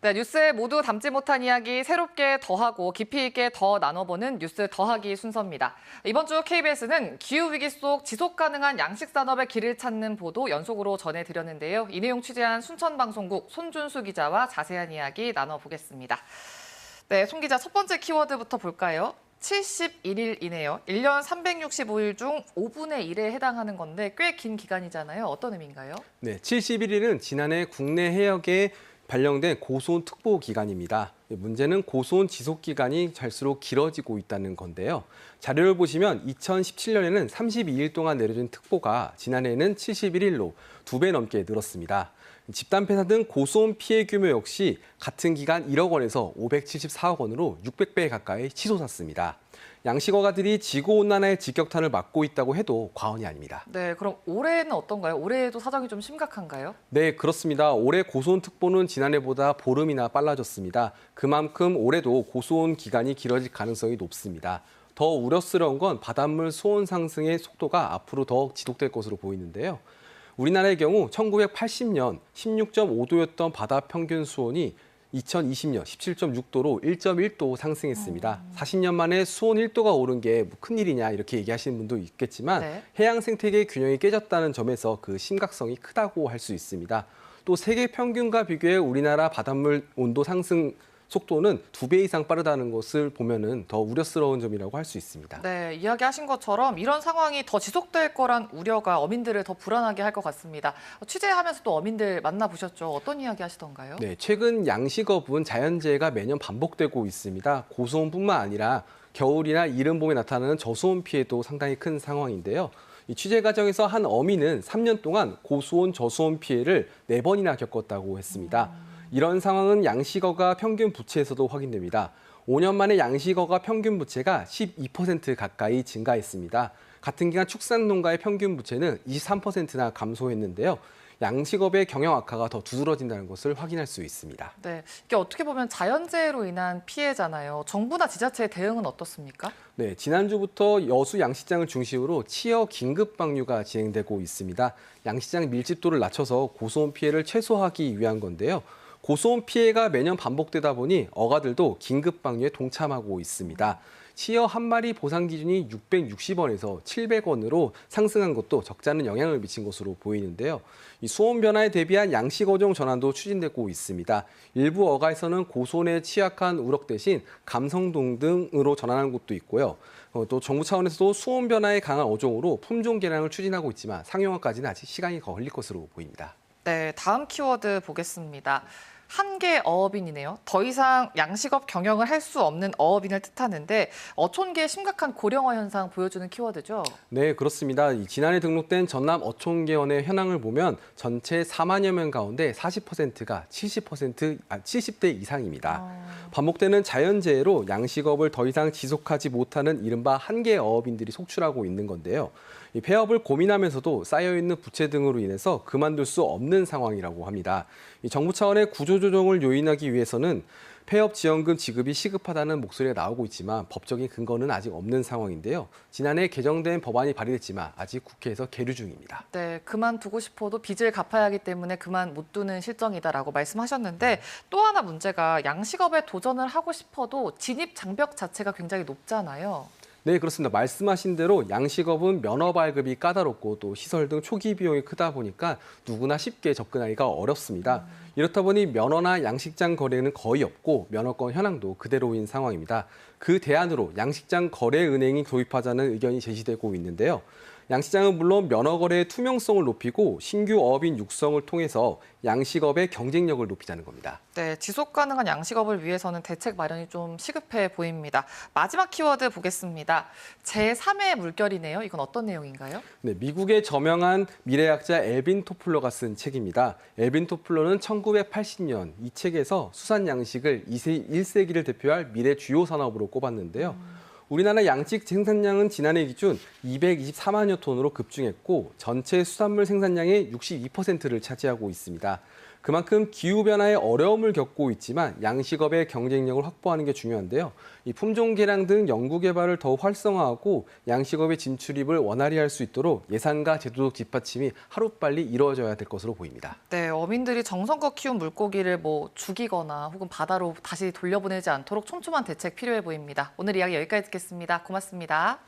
네, 뉴스에 모두 담지 못한 이야기 새롭게 더하고 깊이 있게 더 나눠보는 뉴스 더하기 순서입니다. 이번 주 KBS는 기후위기 속 지속가능한 양식산업의 길을 찾는 보도 연속으로 전해드렸는데요. 이 내용 취재한 순천방송국 손준수 기자와 자세한 이야기 나눠보겠습니다. 네, 손 기자 첫 번째 키워드부터 볼까요? 71일이네요. 1년 365일 중 5분의 1에 해당하는 건데 꽤 긴 기간이잖아요. 어떤 의미인가요? 네, 71일은 지난해 국내 해역에 발령된 고수온 특보 기간입니다. 문제는 고수온 지속 기간이 갈수록 길어지고 있다는 건데요. 자료를 보시면 2017년에는 32일 동안 내려진 특보가 지난해에는 71일로 2배 넘게 늘었습니다. 집단 폐사 등 고수온 피해 규모 역시 같은 기간 1억 원에서 574억 원으로 600배 가까이 치솟았습니다. 양식어가들이 지구온난화의 직격탄을 맞고 있다고 해도 과언이 아닙니다. 네, 그럼 올해는 어떤가요? 올해도 사정이 좀 심각한가요? 네, 그렇습니다. 올해 고수온 특보는 지난해보다 보름이나 빨라졌습니다. 그만큼 올해도 고수온 기간이 길어질 가능성이 높습니다. 더 우려스러운 건 바닷물 수온 상승의 속도가 앞으로 더욱 지속될 것으로 보이는데요. 우리나라의 경우 1980년 16.5도였던 바다 평균 수온이 2020년 17.6도로 1.1도 상승했습니다. 40년 만에 수온 1도가 오른 게 큰일이냐 이렇게 얘기하시는 분도 있겠지만 네. 해양 생태계의 균형이 깨졌다는 점에서 그 심각성이 크다고 할 수 있습니다. 또 세계 평균과 비교해 우리나라 바닷물 온도 상승 속도는 2배 이상 빠르다는 것을 보면은 더 우려스러운 점이라고 할 수 있습니다. 네, 이야기하신 것처럼 이런 상황이 더 지속될 거란 우려가 어민들을 더 불안하게 할 것 같습니다. 취재하면서 또 어민들 만나보셨죠? 어떤 이야기 하시던가요? 네, 최근 양식업은 자연재해가 매년 반복되고 있습니다. 고수온뿐만 아니라 겨울이나 이른 봄에 나타나는 저수온 피해도 상당히 큰 상황인데요. 이 취재 과정에서 한 어민은 3년 동안 고수온, 저수온 피해를 4번이나 겪었다고 했습니다. 이런 상황은 양식어가 평균 부채에서도 확인됩니다. 5년 만에 양식어가 평균 부채가 12% 가까이 증가했습니다. 같은 기간 축산농가의 평균 부채는 23%나 감소했는데요. 양식업의 경영 악화가 더 두드러진다는 것을 확인할 수 있습니다. 네, 이게 어떻게 보면 자연재해로 인한 피해잖아요. 정부나 지자체의 대응은 어떻습니까? 네, 지난주부터 여수 양식장을 중심으로 치어 긴급 방류가 진행되고 있습니다. 양식장 밀집도를 낮춰서 고수온 피해를 최소화하기 위한 건데요. 고수온 피해가 매년 반복되다 보니 어가들도 긴급 방류에 동참하고 있습니다. 치어 한 마리 보상 기준이 660원에서 700원으로 상승한 것도 적지 않은 영향을 미친 것으로 보이는데요. 이 수온 변화에 대비한 양식 어종 전환도 추진되고 있습니다. 일부 어가에서는 고수온에 취약한 우럭 대신 감성동 등으로 전환하는 곳도 있고요. 또 정부 차원에서도 수온 변화에 강한 어종으로 품종 개량을 추진하고 있지만 상용화까지는 아직 시간이 걸릴 것으로 보입니다. 네, 다음 키워드 보겠습니다. 한계 어업인이네요. 더 이상 양식업 경영을 할 수 없는 어업인을 뜻하는데 어촌계의 심각한 고령화 현상 보여주는 키워드죠. 네, 그렇습니다. 지난해 등록된 전남 어촌계원의 현황을 보면 전체 4만여 명 가운데 40%가 70대 이상입니다. 반복되는 자연재해로 양식업을 더 이상 지속하지 못하는 이른바 한계 어업인들이 속출하고 있는 건데요. 이 폐업을 고민하면서도 쌓여있는 부채 등으로 인해서 그만둘 수 없는 상황이라고 합니다. 이 정부 차원의 구조조정을 요인하기 위해서는 폐업 지원금 지급이 시급하다는 목소리가 나오고 있지만 법적인 근거는 아직 없는 상황인데요. 지난해 개정된 법안이 발의됐지만 아직 국회에서 계류 중입니다. 네, 그만두고 싶어도 빚을 갚아야 하기 때문에 그만 못 두는 실정이다라고 말씀하셨는데 또 하나 문제가 양식업에 도전을 하고 싶어도 진입 장벽 자체가 굉장히 높잖아요. 네, 그렇습니다. 말씀하신 대로 양식업은 면허 발급이 까다롭고 또 시설 등 초기 비용이 크다 보니까 누구나 쉽게 접근하기가 어렵습니다. 이렇다 보니 면허나 양식장 거래는 거의 없고 면허권 현황도 그대로인 상황입니다. 그 대안으로 양식장 거래은행이 도입하자는 의견이 제시되고 있는데요. 양식장은 물론 면허 거래의 투명성을 높이고 신규 어업인 육성을 통해서 양식업의 경쟁력을 높이자는 겁니다. 네, 지속 가능한 양식업을 위해서는 대책 마련이 좀 시급해 보입니다. 마지막 키워드 보겠습니다. 제3의 물결이네요. 이건 어떤 내용인가요? 네, 미국의 저명한 미래학자 엘빈 토플러가 쓴 책입니다. 엘빈 토플러는 1980년 이 책에서 수산 양식을 1세기를 대표할 미래 주요 산업으로 꼽았는데요. 우리나라 양식 생산량은 지난해 기준 224만여 톤으로 급증했고 전체 수산물 생산량의 62%를 차지하고 있습니다. 그만큼 기후변화에 어려움을 겪고 있지만 양식업의 경쟁력을 확보하는 게 중요한데요. 이 품종 개량 등 연구개발을 더욱 활성화하고 양식업의 진출입을 원활히 할 수 있도록 예산과 제도적 뒷받침이 하루빨리 이루어져야 될 것으로 보입니다. 네, 어민들이 정성껏 키운 물고기를 죽이거나 혹은 바다로 다시 돌려보내지 않도록 촘촘한 대책 필요해 보입니다. 오늘 이야기 여기까지 듣겠습니다. 고맙습니다.